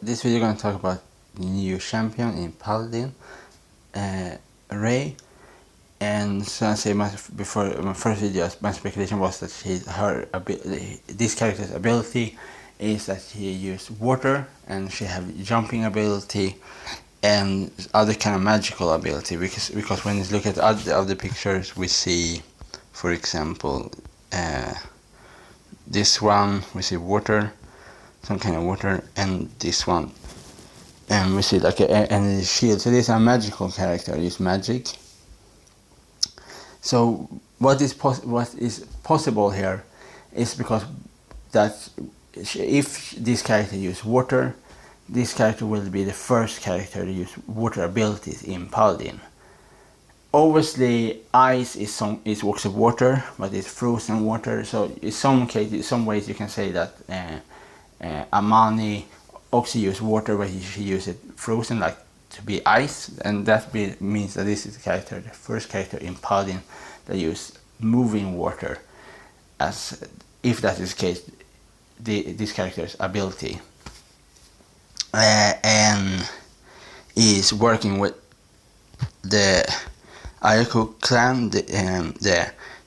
this video going to talk about the new champion in Paladin, Ray. And so I say before my first video, my speculation was that this character's ability is that she uses water, and she have jumping ability and other kind of magical ability. Because when you look at other pictures, we see, for example, this one we see water, some kind of water, and this one, and we see like a shield. So this is a magical character, use magic. So what is possible here is because that if this character uses water, this character will be the first character to use water abilities in Paladin. Obviously, ice is works of water, but it's frozen water. So in some ways you can say that Amani also uses water, but she uses it frozen, like to be ice, and that means that this is the first character in Paladin that use moving water, as if that is the case, this character's ability, and is working with the Ayako clan.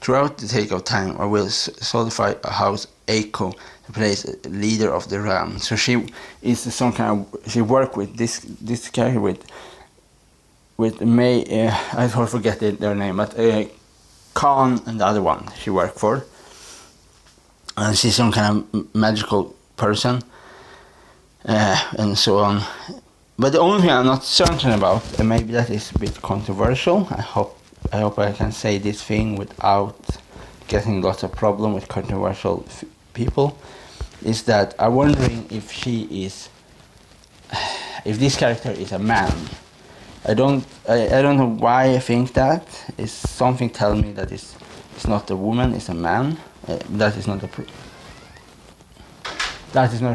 Throughout the take of time, I will solidify a house Aiko to place leader of the realm. So she is some kind of, she worked with this character with May. I forget their name, but Khan and the other one she worked for, and she's some kind of magical person, and so on. But the only thing I'm not certain about, and maybe that is a bit controversial, I hope I can say this thing without getting lots of problem with controversial people, is that I'm wondering if if this character is a man. I don't know why I think that. It's something telling me that it's not a woman, it's a man. That is not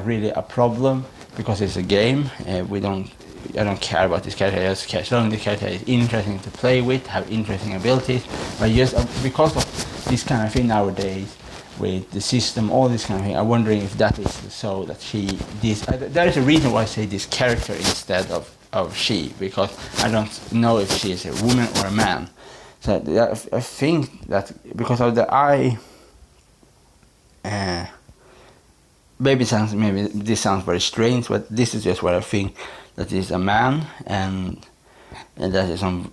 really a problem, because it's a game. I don't care about this character. I just care. So long as the character is interesting to play with, have interesting abilities. But just because of this kind of thing nowadays, with the system, all this kind of thing, I'm wondering if that is so that there is a reason why I say this character instead of she, because I don't know if she is a woman or a man. So I think that because of the eye, maybe this sounds very strange, but this is just what I think, that is a man, and that is I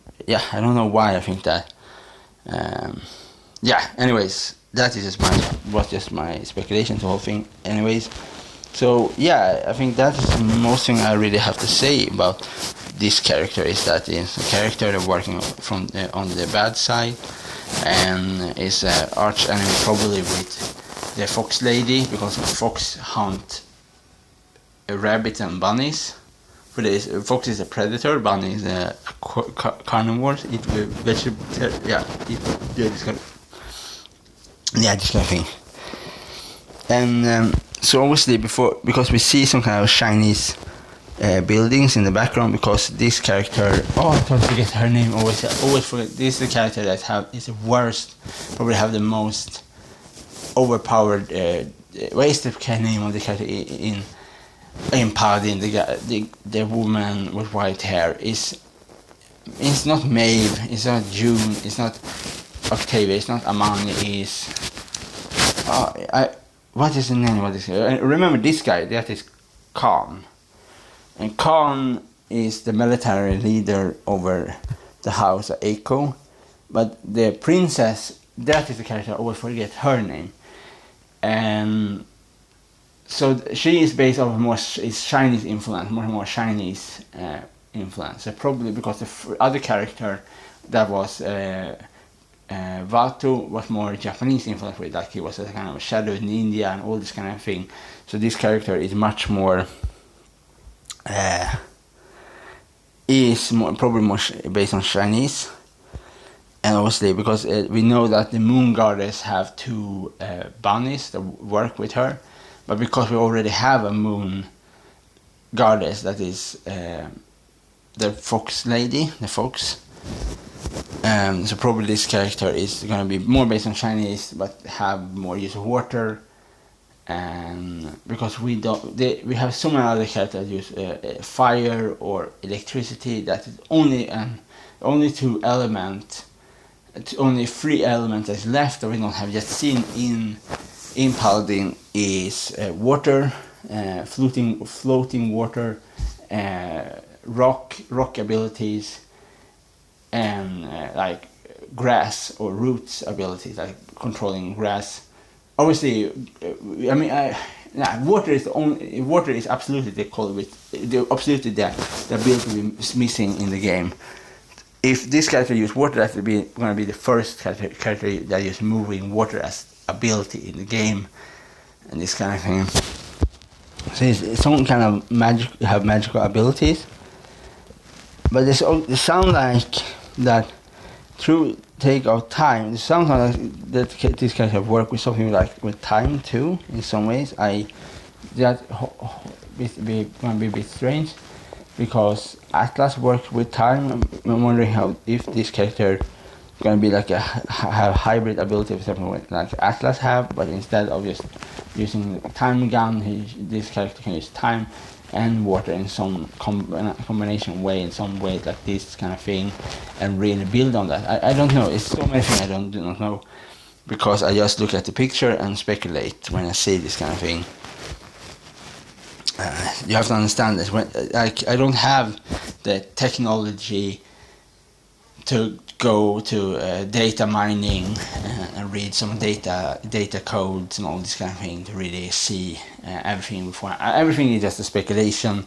don't know why I think that. Anyways, that is just my speculation, the whole thing. Anyways, so yeah, I think that is the most thing I really have to say about this character, is that it's a character that's working from on the bad side, and is an arch enemy probably with the fox lady, because fox hunt rabbits and bunnies. Fox is a predator, bunny is a carnivore, eat vegetables, this kind of thing. And so obviously because we see some kind of Chinese buildings in the background, because this character, I totally forget her name, always forget, this is the character that is the worst, probably have the most overpowered, what is the name of the character in Paladin, the woman with white hair, it's not Maeve, it's not June, it's not Octavia, it's not Amani, what is the name of this guy? Remember this guy, that is Khan. And Khan is the military leader over the house of Aiko. But the princess, that is the character, I always forget her name. And so she is based on is Chinese influence, more Chinese influence. So probably because the other character that was Vato was more Japanese influence with, like he was a kind of a shadow in India and all this kind of thing. So this character is much more probably more based on Chinese. And obviously because we know that the moon goddess have two bunnies that work with her, but because we already have a moon goddess, that is the fox lady, the fox. So probably this character is going to be more based on Chinese, but have more use of water, and because we have so many other characters that use fire or electricity, that is only two elements, only 3 elements that's left that we don't have yet seen in Paladin is water, floating water, rock abilities, and like grass or roots abilities, like controlling grass. Obviously, water is absolutely the ability is missing in the game. If this character uses water, that's going to be the first character that uses moving water as ability in the game, and this kind of thing. So it's some kind of magical abilities, but they sound like that through take of time. It sounds like that this character work with something like with time too. In some ways, that might be a bit strange, because Atlas works with time. I'm wondering if this character is going to be like have hybrid ability or something like Atlas have, but instead of just using time gun, this character can use time and water in some combination way, in some way like this kind of thing, and really build on that. I don't know. It's so many things I do not know, because I just look at the picture and speculate when I see this kind of thing. You have to understand this. I don't have the technology to go to data mining and read some data codes and all this kind of thing to really see everything before. Everything is just a speculation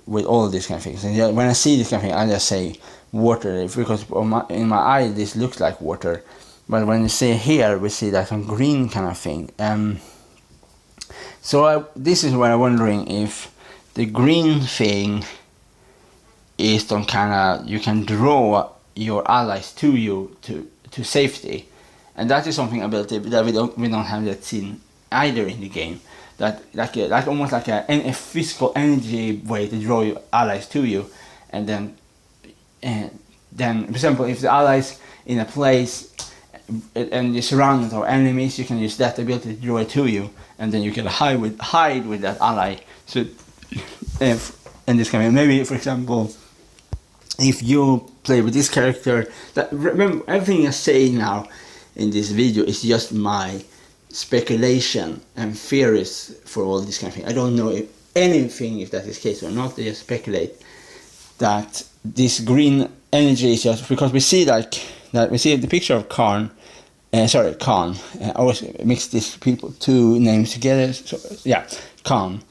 with all of these kind of things. And when I see this kind of thing, I just say water, because in my eye this looks like water. But when you see here, we see that some green kind of thing. So this is where I'm wondering if the green thing is some kind of, you can draw your allies to you to safety, and that is something ability that we don't have yet seen either in the game. That like almost like a physical energy way to draw your allies to you, and then for example, if the allies in a place and you're surrounded by enemies, you can use that ability to draw it to you, and then you can hide with that ally. So and this kind of, maybe for example, if you play with this character, remember everything I say now in this video is just my speculation and theories for all this kind of thing. I don't know if that is the case or not. I just speculate that this green energy is just because we see that we see the picture of Khan. I always mix these two names together. So, yeah, Khan.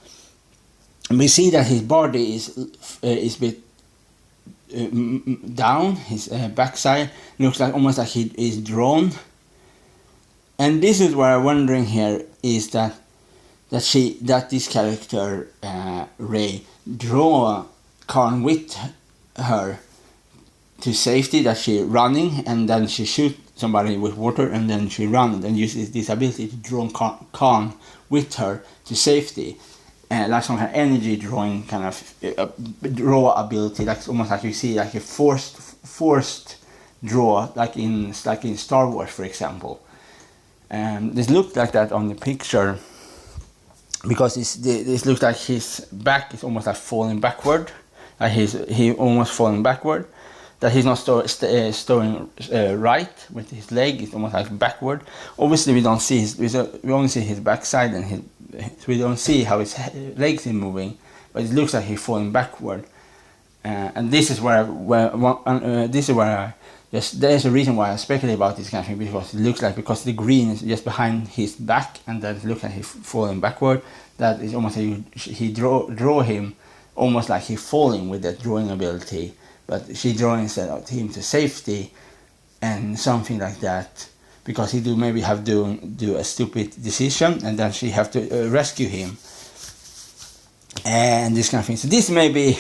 And we see that his body is a bit down. His backside looks like almost like he is drawn. And this is what I'm wondering here is that this character Ray draw Khan with her to safety, that she running and then she shoot somebody with water and then she runs and uses this ability to draw Khan with her to safety, like some kind of energy drawing kind of draw ability, like almost like you see like a forced draw, like in Star Wars, for example. This looked like that on the picture because this looks like his back is almost like falling backward, like he almost falling backward. That he's not stowing right with his leg. It's almost like backward. Obviously, we don't see we only see his backside and we don't see how his legs are moving. But it looks like he's falling backward. And this is there's a reason why I speculate about this kind of thing, because it looks like, because the green is just behind his back and then it looks like he's falling backward. That is almost like he draw him almost like he's falling with that drawing ability. But she draws him to safety and something like that, because he maybe have to do a stupid decision and then she have to rescue him and this kind of thing. So this maybe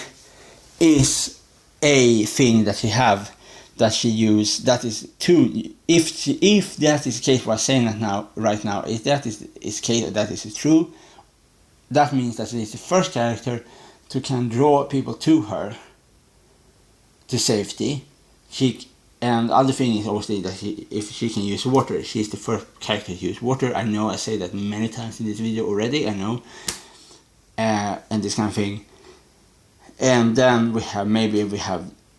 is a thing that she have, that she use, that is true. If that is the case, what I'm saying right now, if that is case, that is true, that means that she is the first character to can draw people to her to safety. And the other thing is obviously that if she can use water, she's the first character to use water. I know I say that many times in this video already, I know. And this kind of thing. And then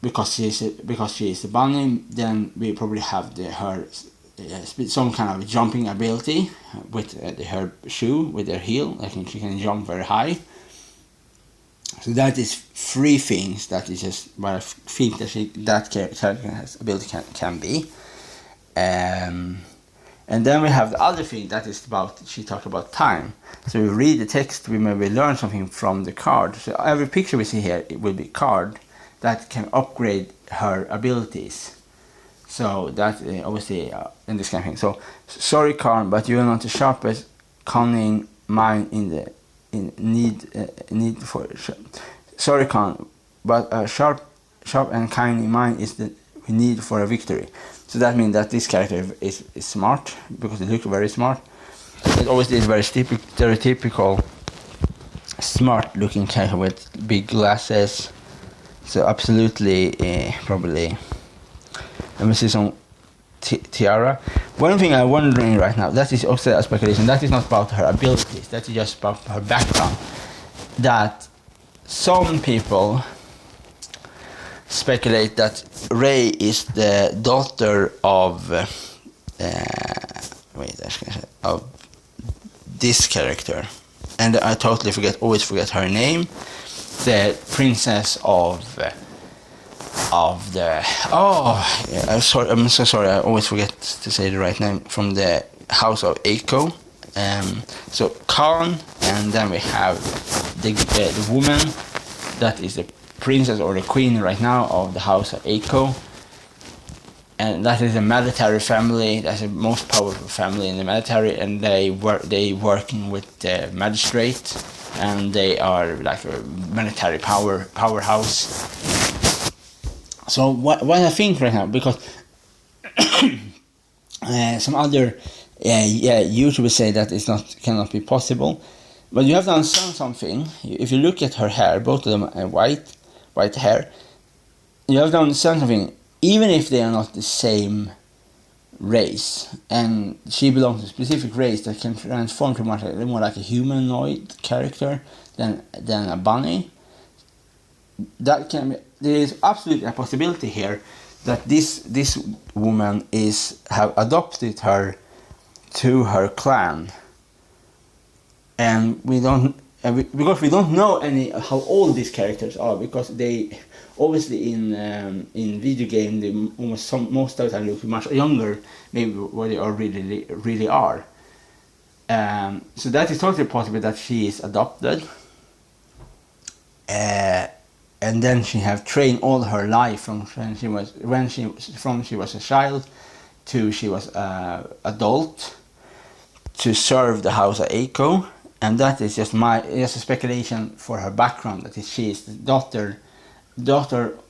because she is a bunny, then we probably have her some kind of jumping ability with her shoe, with her heel. I think she can jump very high. So that is 3 things that is just what I think that character has ability can be. And then we have the other thing that is about, she talked about time. So we read the text, we maybe learn something from the card. So every picture we see here, it will be card that can upgrade her abilities. So that obviously in this kind of thing. So sorry, Khan, but you are not the sharpest cunning mind in need for. Sorry, Khan, but a sharp and kind mind is the need for a victory. So that means that this character is smart, because it looks very smart. It obviously is very stereotypical smart looking character with big glasses. So absolutely probably. Let me see some tiara. One thing I'm wondering right now, that is also a speculation, that is not about her abilities, that is just about her background. That some people speculate that Rey is the daughter of of this character, and I totally always forget her name, the princess of the I'm so sorry, I always forget to say the right name, from the house of Aiko. So Khan, and then we have the woman that is the princess or the queen right now of the house of Aiko, and that is a military family. That's the most powerful family in the military, and they working with the magistrate, and they are like a military powerhouse. So what I think right now, because some other YouTubers say that cannot be possible, but you have to understand something. If you look at her hair, both of them are white hair, you have to understand something. Even if they are not the same race, and she belongs to a specific race that can transform to more like a humanoid character than a bunny, there is absolutely a possibility here that this woman have adopted her to her clan, and because we don't know how old these characters are, because they obviously in video game they most of the time look much younger, maybe what they are really are. So that is totally possible that she is adopted, and then she have trained all her life from when she was a child to she was adult to serve the house of Aiko. And that is just a speculation for her background, that she is the daughter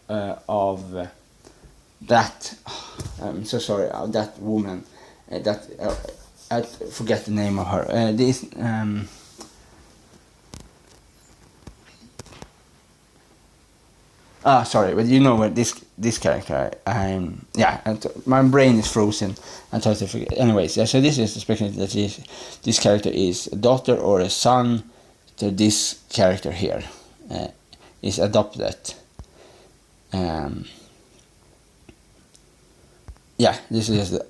of that. I'm so sorry, that woman. I forget the name of her. Sorry, but you know what this character. My brain is frozen. I totally forget. Anyways, so this is the speculation that this character is a daughter or a son to this character here, is adopted. This is the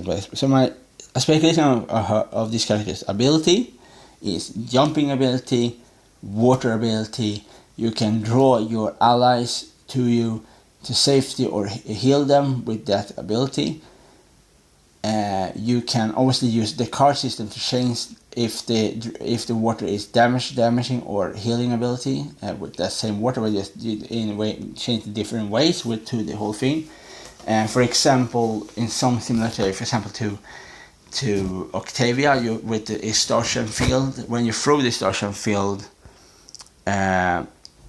best. So my speculation of this character's ability is jumping ability, water ability. You can draw your allies to you to safety or heal them with that ability. You can obviously use the card system to change if the water is damaging or healing ability with that same water, but just in a way change the different ways to the whole thing. For example, in some similarity, for example to Octavia, with the distortion field, when you throw the distortion field,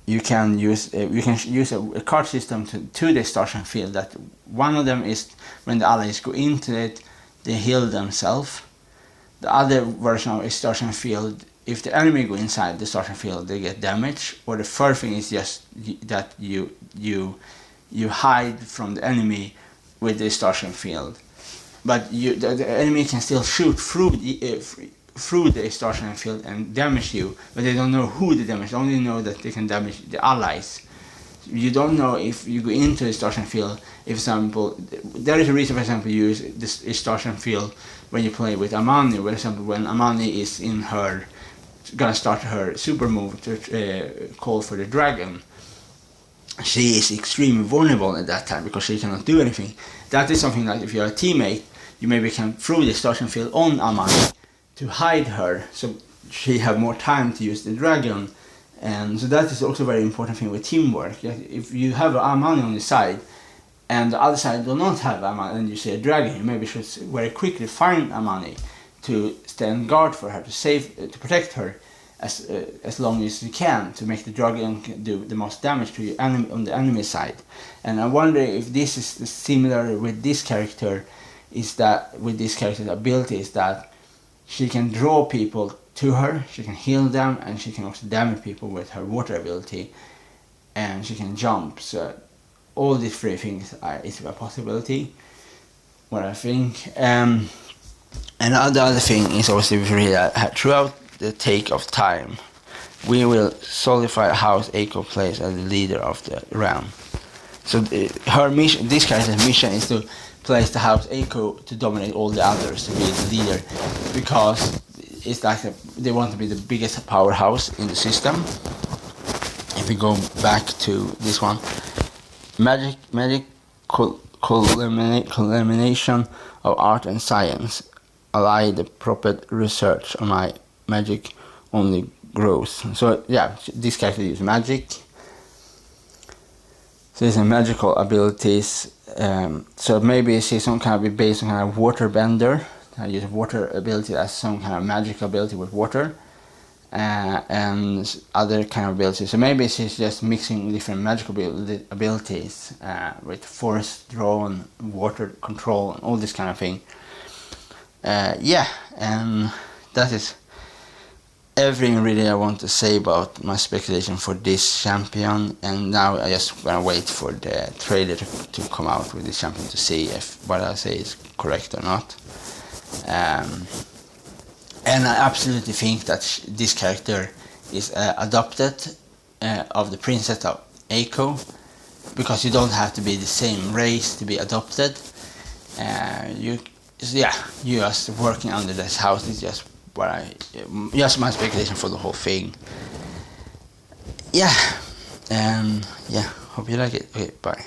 you can use a card system to the distortion field. That one of them is when the allies go into it, they heal themselves. The other version of distortion field, if the enemy go inside the distortion field, they get damage. Or the third thing is just that you you hide from the enemy with the distortion field. But the enemy can still shoot through the distortion field and damage you, but they don't know who they damage. They only know that they can damage the allies. You don't know if you go into the distortion field. If, for example, there is a reason, for example, you use this distortion field when you play with Amani. For example, when Amani is in her, gonna start her super move to call for the dragon, she is extremely vulnerable at that time because she cannot do anything. That is something that if you're a teammate, you maybe can throw the distortion field on Amani to hide her, so she have more time to use the dragon. And so that is also a very important thing with teamwork. If you have Amani on the side and the other side do not have Amani and you see a dragon, you maybe should very quickly find Amani to stand guard for her, to protect her as long as you can, to make the dragon do the most damage to you on the enemy side. And I wonder if this is similar with this character, is that with this character's ability is that she can draw people to her, she can heal them, and she can also damage people with her water ability, and she can jump. So all these three things is a possibility, what I think. And the other thing is also that throughout the take of time, we will solidify how Eiko plays as the leader of the realm. So her mission, this character's mission, is to place the house Eiko to dominate all the others, to be the leader, because it's like they want to be the biggest powerhouse in the system. If we go back to this one, magic culmination of art and science, ally the proper research on my magic only grows. So yeah, this character uses magic. So these are magical abilities. So maybe she's some kind of based on kind of water bender. I use water ability as some kind of magic ability with water, and other kind of abilities. So maybe she's just mixing different magical abilities with force, drawn, water control, and all this kind of thing. Yeah, and that is everything really I want to say about my speculation for this champion. And now I just gonna wait for the trailer to come out with this champion to see if what I say is correct or not. And I absolutely think that this character is adopted of the princess of Eiko, because you don't have to be the same race to be adopted. You just working under this house is just just my speculation for the whole thing. Yeah, hope you like it. Okay, bye.